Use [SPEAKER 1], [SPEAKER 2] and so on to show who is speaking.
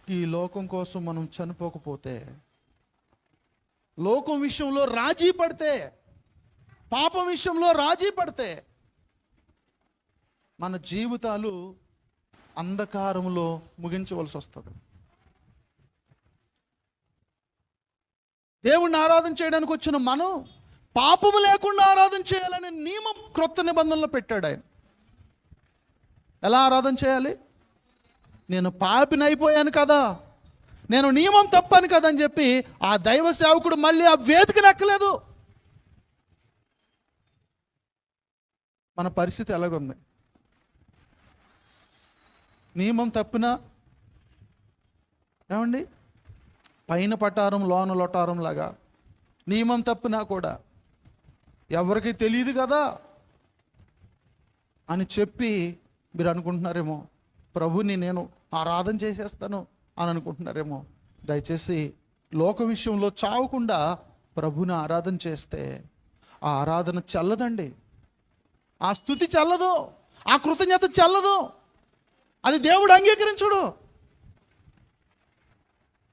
[SPEAKER 1] ఈ లోకం కోసం మనం చనిపోకపోతే, లోకం విషయంలో రాజీ పడితే, పాపం విషయంలో రాజీ పడితే మన జీవితాలు అంధకారంలో ముగించవలసి వస్తుంది. దేవుణ్ణి ఆరాధన చేయడానికి వచ్చిన మనం పాపము లేకుండా ఆరాధన చేయాలనే నియమం క్రొత్త నిబంధనలో పెట్టాడు ఆయన. ఎలా ఆరాధన చేయాలి? నేను పాపిని అయిపోయాను కదా, నేను నియమం తప్పాను కదా అని చెప్పి ఆ దైవ సేవకుడు మళ్ళీ ఆ వేదికను ఎక్కలేదు. మన పరిస్థితి ఎలాగుంది? నియమం తప్పినా ఏమండి, పైన పటారం లోన లొటారం లాగా నియమం తప్పినా కూడా ఎవరికి తెలియదు కదా అని చెప్పి మీరు అనుకుంటున్నారేమో, ప్రభుని నేను ఆరాధన చేసేస్తాను అని అనుకుంటున్నారేమో. దయచేసి లోక విషయంలో చావకుండా ప్రభుని ఆరాధన చేస్తే ఆ ఆరాధన చల్లదండి, ఆ స్తుతి చల్లదు, ఆ కృతజ్ఞత చల్లదు, అది దేవుడు అంగీకరించుడు.